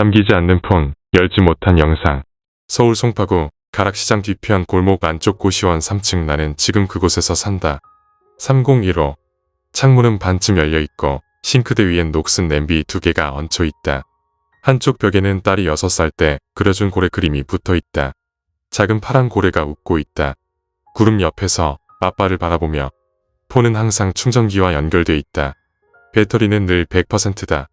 잠기지 않는 폰, 열지 못한 영상. 서울 송파구 가락시장 뒤편 골목 안쪽 고시원 3층. 나는 지금 그곳에서 산다. 3015. 창문은 반쯤 열려있고 싱크대 위엔 녹슨 냄비 2개가 얹혀있다. 한쪽 벽에는 딸이 6살 때 그려준 고래 그림이 붙어있다. 작은 파란 고래가 웃고 있다. 구름 옆에서 아빠를 바라보며 폰은 항상 충전기와 연결돼 있다. 배터리는 늘 100%다.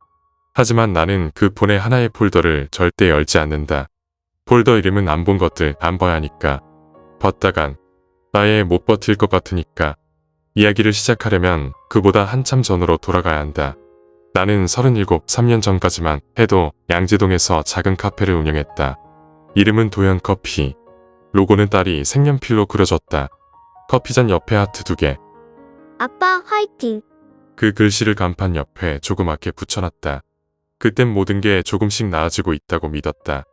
하지만 나는 그 폰의 하나의 폴더를 절대 열지 않는다. 폴더 이름은 안 본 것들 안 봐야 하니까. 벗다간 아예 못 버틸 것 같으니까. 이야기를 시작하려면 그보다 한참 전으로 돌아가야 한다. 나는 37, 3년 전까지만 해도 양재동에서 작은 카페를 운영했다. 이름은 도연커피. 로고는 딸이 색연필로 그려줬다. 커피잔 옆에 하트 2개. 아빠 화이팅! 그 글씨를 간판 옆에 조그맣게 붙여놨다. 그땐 모든 게 조금씩 나아지고 있다고 믿었다.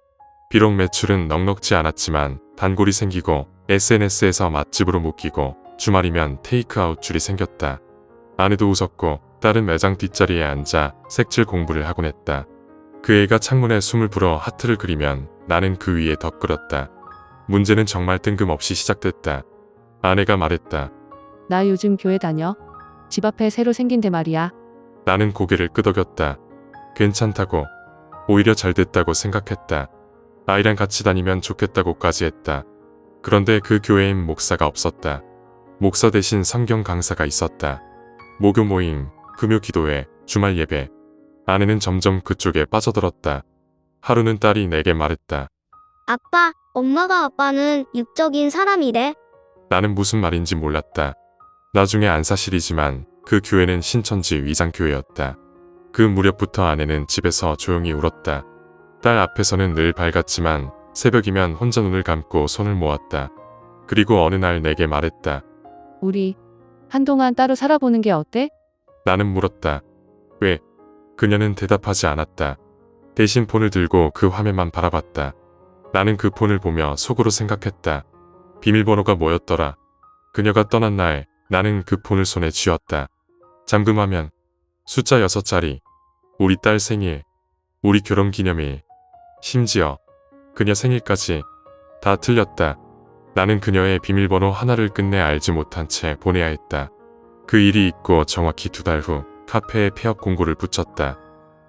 비록 매출은 넉넉지 않았지만 단골이 생기고 SNS에서 맛집으로 묶이고 주말이면 테이크아웃 줄이 생겼다. 아내도 웃었고 딸은 매장 뒷자리에 앉아 색칠 공부를 하곤 했다. 그 애가 창문에 숨을 불어 하트를 그리면 나는 그 위에 덧글었다. 문제는 정말 뜬금없이 시작됐다. 아내가 말했다. 나 요즘 교회 다녀. 집 앞에 새로 생긴데 말이야. 나는 고개를 끄덕였다. 괜찮다고. 오히려 잘 됐다고 생각했다. 아이랑 같이 다니면 좋겠다고까지 했다. 그런데 그 교회엔 목사가 없었다. 목사 대신 성경 강사가 있었다. 목요 모임, 금요 기도회, 주말 예배. 아내는 점점 그쪽에 빠져들었다. 하루는 딸이 내게 말했다. 아빠, 엄마가 아빠는 육적인 사람이래. 나는 무슨 말인지 몰랐다. 나중에 안 사실이지만 그 교회는 신천지 위장교회였다. 그 무렵부터 아내는 집에서 조용히 울었다. 딸 앞에서는 늘 밝았지만 새벽이면 혼자 눈을 감고 손을 모았다. 그리고 어느 날 내게 말했다. 우리 한동안 따로 살아보는 게 어때? 나는 물었다. 왜? 그녀는 대답하지 않았다. 대신 폰을 들고 그 화면만 바라봤다. 나는 그 폰을 보며 속으로 생각했다. 비밀번호가 뭐였더라? 그녀가 떠난 날 나는 그 폰을 손에 쥐었다. 잠금화면, 숫자 6자리, 우리 딸 생일, 우리 결혼기념일, 심지어 그녀 생일까지 다 틀렸다. 나는 그녀의 비밀번호 하나를 끝내 알지 못한 채 보내야 했다. 그 일이 있고 정확히 2달 후 카페에 폐업 공고를 붙였다.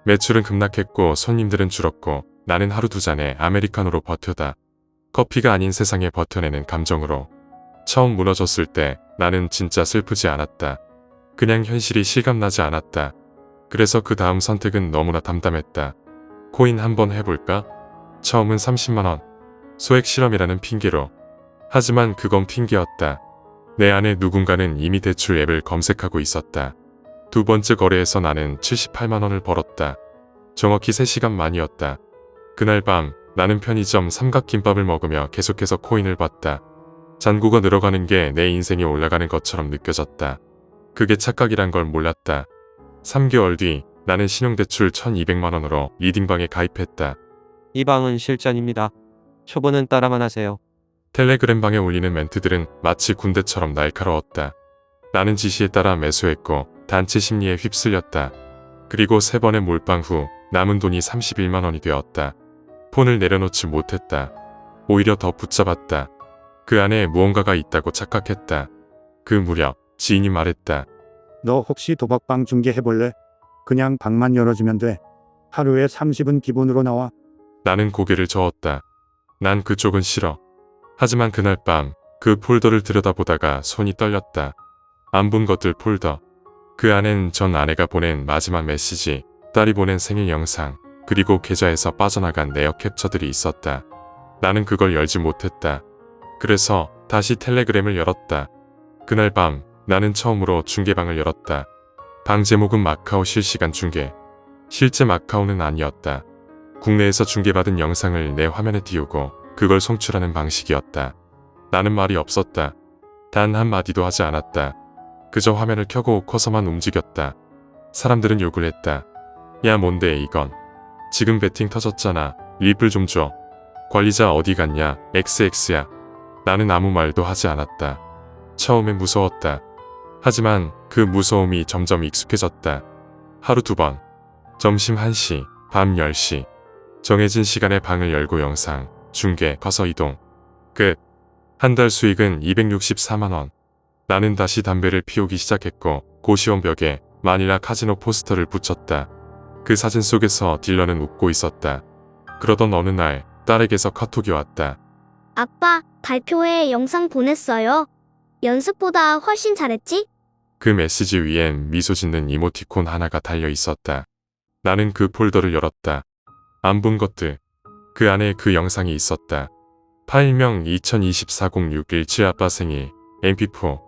매출은 급락했고 손님들은 줄었고 나는 하루 2잔에 아메리카노로 버텨다. 커피가 아닌 세상에 버텨내는 감정으로. 처음 무너졌을 때 나는 진짜 슬프지 않았다. 그냥 현실이 실감나지 않았다. 그래서 그 다음 선택은 너무나 담담했다. 코인 한번 해볼까? 처음은 30만원. 소액 실험이라는 핑계로. 하지만 그건 핑계였다. 내 안에 누군가는 이미 대출 앱을 검색하고 있었다. 2번째 거래에서 나는 78만원을 벌었다. 정확히 3시간 만이었다. 그날 밤 나는 편의점 삼각김밥을 먹으며 계속해서 코인을 봤다. 잔고가 늘어가는 게 내 인생이 올라가는 것처럼 느껴졌다. 그게 착각이란 걸 몰랐다. 3개월 뒤 나는 신용대출 1200만원으로 리딩방에 가입했다. 이 방은 실전입니다. 초보는 따라만 하세요. 텔레그램방에 올리는 멘트들은 마치 군대처럼 날카로웠다. 나는 지시에 따라 매수했고 단체 심리에 휩쓸렸다. 그리고 3번의 몰빵 후 남은 돈이 31만원이 되었다. 폰을 내려놓지 못했다. 오히려 더 붙잡았다. 그 안에 무언가가 있다고 착각했다. 그 무렵 지인이 말했다. 너 혹시 도박방 중개해볼래? 그냥 방만 열어주면 돼. 하루에 30은 기본으로 나와. 나는 고개를 저었다. 난 그쪽은 싫어. 하지만 그날 밤 그 폴더를 들여다보다가 손이 떨렸다. 안 본 것들 폴더. 그 안엔 전 아내가 보낸 마지막 메시지, 딸이 보낸 생일 영상, 그리고 계좌에서 빠져나간 내역 캡처들이 있었다. 나는 그걸 열지 못했다. 그래서 다시 텔레그램을 열었다. 그날 밤 나는 처음으로 중계방을 열었다. 방 제목은 마카오 실시간 중계. 실제 마카오는 아니었다. 국내에서 중계받은 영상을 내 화면에 띄우고 그걸 송출하는 방식이었다. 나는 말이 없었다. 단 한마디도 하지 않았다. 그저 화면을 켜고 커서만 움직였다. 사람들은 욕을 했다. 야 뭔데 이건. 지금 배팅 터졌잖아. 리플 좀 줘. 관리자 어디 갔냐. XX야. 나는 아무 말도 하지 않았다. 처음엔 무서웠다. 하지만 그 무서움이 점점 익숙해졌다. 하루 2번. 점심 1시, 밤 10시. 정해진 시간에 방을 열고 영상, 중계, 커서 이동. 끝. 한 달 수익은 264만 원. 나는 다시 담배를 피우기 시작했고 고시원 벽에 마닐라 카지노 포스터를 붙였다. 그 사진 속에서 딜러는 웃고 있었다. 그러던 어느 날 딸에게서 카톡이 왔다. 아빠, 발표회 영상 보냈어요. 연습보다 훨씬 잘했지? 그 메시지 위엔 미소 짓는 이모티콘 하나가 달려 있었다. 나는 그 폴더를 열었다. 안 본 것들. 그 안에 그 영상이 있었다. 파일명 2024-0617 아빠 생일 mp4.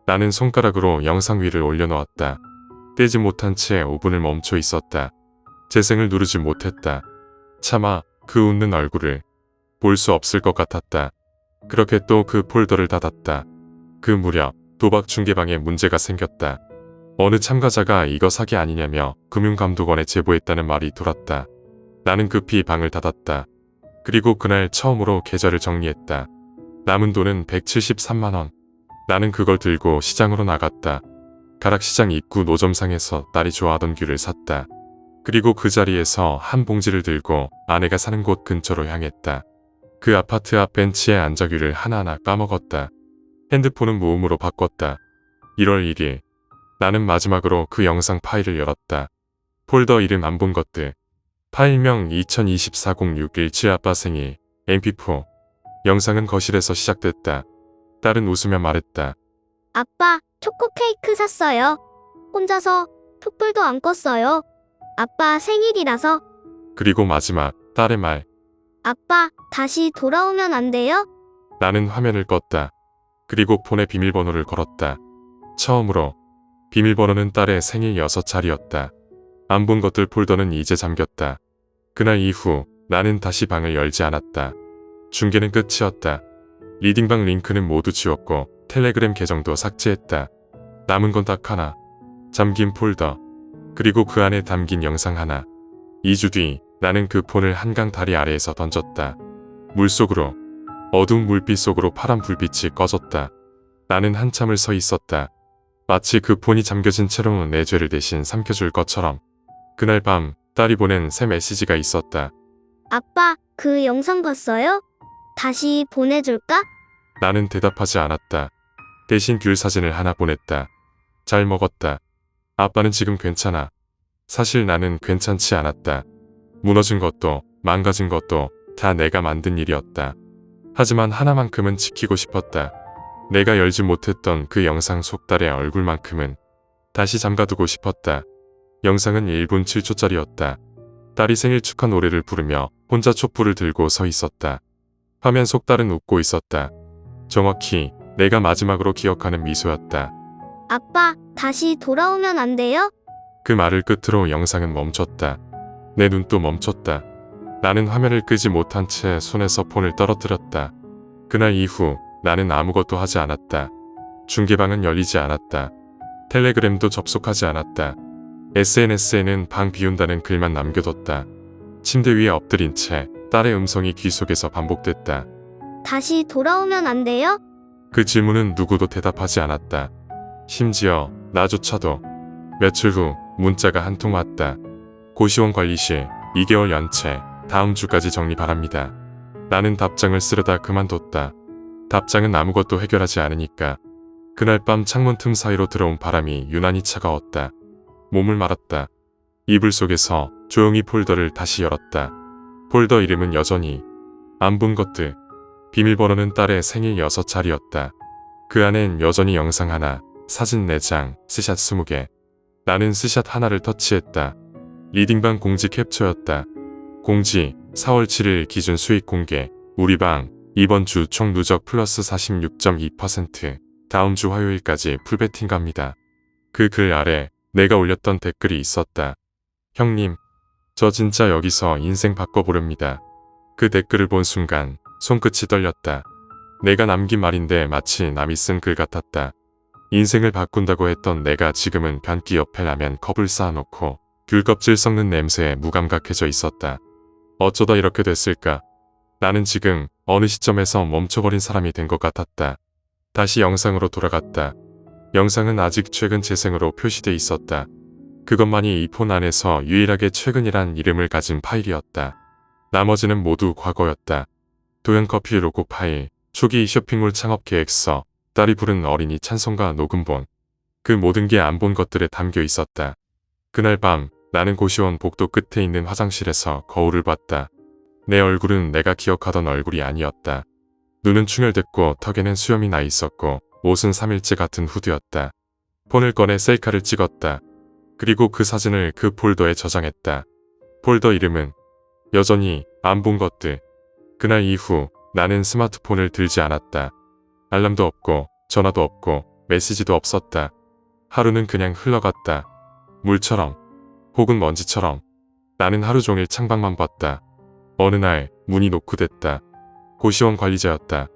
나는 손가락으로 영상 위를 올려놓았다. 떼지 못한 채 5분을 멈춰 있었다. 재생을 누르지 못했다. 차마 그 웃는 얼굴을 볼 수 없을 것 같았다. 그렇게 또 그 폴더를 닫았다. 그 무렵 도박 중계방에 문제가 생겼다. 어느 참가자가 이거 사기 아니냐며 금융감독원에 제보했다는 말이 돌았다. 나는 급히 방을 닫았다. 그리고 그날 처음으로 계좌를 정리했다. 남은 돈은 173만 원. 나는 그걸 들고 시장으로 나갔다. 가락시장 입구 노점상에서 딸이 좋아하던 귤을 샀다. 그리고 그 자리에서 한 봉지를 들고 아내가 사는 곳 근처로 향했다. 그 아파트 앞 벤치에 앉아 귤을 하나하나 까먹었다. 핸드폰은 무음으로 바꿨다. 1월 1일. 나는 마지막으로 그 영상 파일을 열었다. 폴더 이름 안 본 것들. 파일명 2024-0617 아빠 생일 mp4. 영상은 거실에서 시작됐다. 딸은 웃으며 말했다. 아빠, 초코 케이크 샀어요. 혼자서 촛불도 안 껐어요. 아빠 생일이라서. 그리고 마지막 딸의 말. 아빠, 다시 돌아오면 안 돼요? 나는 화면을 껐다. 그리고 폰에 비밀번호를 걸었다. 처음으로 비밀번호는 딸의 생일 6자리였다. 안 본 것들 폴더는 이제 잠겼다. 그날 이후 나는 다시 방을 열지 않았다. 중계는 끝이었다. 리딩방 링크는 모두 지웠고 텔레그램 계정도 삭제했다. 남은 건 딱 하나. 잠긴 폴더. 그리고 그 안에 담긴 영상 하나. 2주 뒤 나는 그 폰을 한강 다리 아래에서 던졌다. 물속으로. 어두운 물빛 속으로 파란 불빛이 꺼졌다. 나는 한참을 서 있었다. 마치 그 폰이 잠겨진 채로 내 죄를 대신 삼켜줄 것처럼. 그날 밤 딸이 보낸 새 메시지가 있었다. 아빠, 그 영상 봤어요? 다시 보내줄까? 나는 대답하지 않았다. 대신 귤 사진을 하나 보냈다. 잘 먹었다. 아빠는 지금 괜찮아. 사실 나는 괜찮지 않았다. 무너진 것도 망가진 것도 다 내가 만든 일이었다. 하지만 하나만큼은 지키고 싶었다. 내가 열지 못했던 그 영상 속 딸의 얼굴만큼은 다시 잠가두고 싶었다. 영상은 1분 7초짜리였다. 딸이 생일 축하 노래를 부르며 혼자 촛불을 들고 서 있었다. 화면 속 딸은 웃고 있었다. 정확히 내가 마지막으로 기억하는 미소였다. 아빠, 다시 돌아오면 안 돼요? 그 말을 끝으로 영상은 멈췄다. 내 눈도 멈췄다. 나는 화면을 끄지 못한 채 손에서 폰을 떨어뜨렸다. 그날 이후 나는 아무것도 하지 않았다. 중계방은 열리지 않았다. 텔레그램도 접속하지 않았다. SNS에는 방 비운다는 글만 남겨뒀다. 침대 위에 엎드린 채 딸의 음성이 귀 속에서 반복됐다. 다시 돌아오면 안 돼요? 그 질문은 누구도 대답하지 않았다. 심지어 나조차도. 며칠 후 문자가 한 통 왔다. 고시원 관리실 2개월 연체 다음 주까지 정리 바랍니다. 나는 답장을 쓰려다 그만뒀다. 답장은 아무것도 해결하지 않으니까. 그날 밤 창문 틈 사이로 들어온 바람이 유난히 차가웠다. 몸을 말았다. 이불 속에서 조용히 폴더를 다시 열었다. 폴더 이름은 여전히 안 본 것들. 비밀번호는 딸의 생일 6자리였다. 그 안엔 여전히 영상 하나, 사진 4장, 스샷 20개. 나는 스샷 하나를 터치했다. 리딩방 공지 캡처였다. 공지 4월 7일 기준 수익 공개. 우리 방 이번 주 총 누적 플러스 46.2%. 다음 주 화요일까지 풀베팅 갑니다. 그 글 아래 내가 올렸던 댓글이 있었다. 형님, 저 진짜 여기서 인생 바꿔보렵니다. 그 댓글을 본 순간 손끝이 떨렸다. 내가 남긴 말인데 마치 남이 쓴 글 같았다. 인생을 바꾼다고 했던 내가 지금은 변기 옆에 라면 컵을 쌓아놓고 귤껍질 썩는 냄새에 무감각해져 있었다. 어쩌다 이렇게 됐을까? 나는 지금 어느 시점에서 멈춰버린 사람이 된 것 같았다. 다시 영상으로 돌아갔다. 영상은 아직 최근 재생으로 표시돼 있었다. 그것만이 이 폰 안에서 유일하게 최근이란 이름을 가진 파일이었다. 나머지는 모두 과거였다. 도연커피 로고 파일, 초기 쇼핑몰 창업 계획서, 딸이 부른 어린이 찬송가 녹음본. 그 모든 게 안 본 것들에 담겨 있었다. 그날 밤 나는 고시원 복도 끝에 있는 화장실에서 거울을 봤다. 내 얼굴은 내가 기억하던 얼굴이 아니었다. 눈은 충혈됐고 턱에는 수염이 나 있었고 옷은 3일째 같은 후드였다. 폰을 꺼내 셀카를 찍었다. 그리고 그 사진을 그 폴더에 저장했다. 폴더 이름은 여전히 안 본 것들. 그날 이후 나는 스마트폰을 들지 않았다. 알람도 없고 전화도 없고 메시지도 없었다. 하루는 그냥 흘러갔다. 물처럼 혹은 먼지처럼. 나는 하루 종일 창밖만 봤다. 어느 날 문이 노크됐다. 고시원 관리자였다.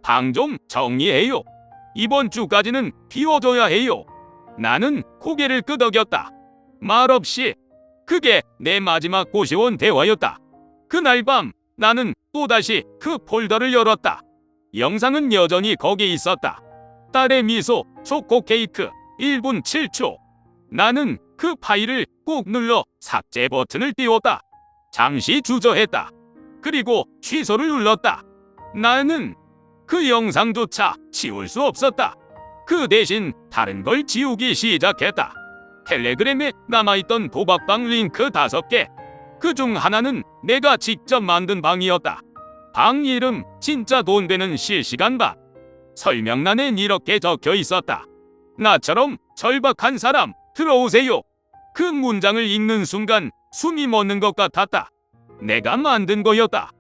방 좀 정리해요. 이번 주까지는 비워줘야 해요. 나는 고개를 끄덕였다. 말없이. 그게 내 마지막 고시원 대화였다. 그날 밤 나는 또다시 그 폴더를 열었다. 영상은 여전히 거기 있었다. 딸의 미소, 초코 케이크, 1분 7초. 나는 그 파일을 꾹 눌러 삭제 버튼을 띄웠다. 잠시 주저했다. 그리고 취소를 눌렀다. 나는 그 영상조차 지울 수 없었다. 그 대신 다른 걸 지우기 시작했다. 텔레그램에 남아있던 도박방 링크 5개. 그중 하나는 내가 직접 만든 방이었다. 방 이름 진짜 돈 되는 실시간 방. 설명란엔 이렇게 적혀 있었다. 나처럼 절박한 사람 들어오세요. 그 문장을 읽는 순간 숨이 멎는 것 같았다. 내가 만든 거였다.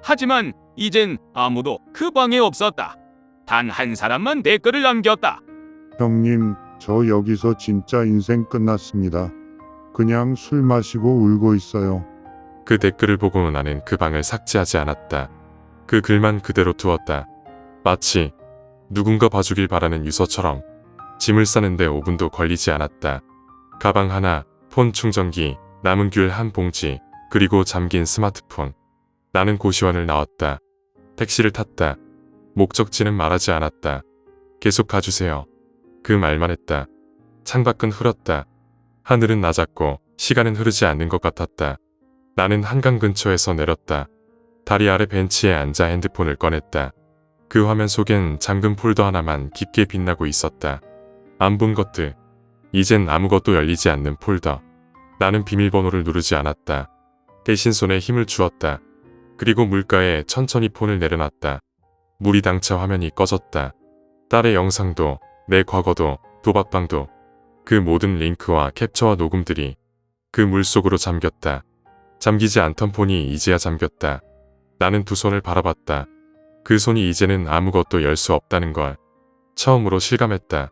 하지만 이젠 아무도 그 방에 없었다. 단 한 사람만 댓글을 남겼다. 형님, 저 여기서 진짜 인생 끝났습니다. 그냥 술 마시고 울고 있어요. 그 댓글을 보고 나는 그 방을 삭제하지 않았다. 그 글만 그대로 두었다. 마치 누군가 봐주길 바라는 유서처럼. 짐을 싸는데 5분도 걸리지 않았다. 가방 하나, 폰 충전기, 남은 귤 한 봉지, 그리고 잠긴 스마트폰. 나는 고시원을 나왔다. 택시를 탔다. 목적지는 말하지 않았다. 계속 가주세요. 그 말만 했다. 창밖은 흐렸다. 하늘은 낮았고 시간은 흐르지 않는 것 같았다. 나는 한강 근처에서 내렸다. 다리 아래 벤치에 앉아 핸드폰을 꺼냈다. 그 화면 속엔 잠금 폴더 하나만 깊게 빛나고 있었다. 안 본 것들. 이젠 아무것도 열리지 않는 폴더. 나는 비밀번호를 누르지 않았다. 대신 손에 힘을 주었다. 그리고 물가에 천천히 폰을 내려놨다. 물이 당차 화면이 꺼졌다. 딸의 영상도, 내 과거도, 도박방도, 그 모든 링크와 캡처와 녹음들이 그 물속으로 잠겼다. 잠기지 않던 폰이 이제야 잠겼다. 나는 두 손을 바라봤다. 그 손이 이제는 아무것도 열 수 없다는 걸 처음으로 실감했다.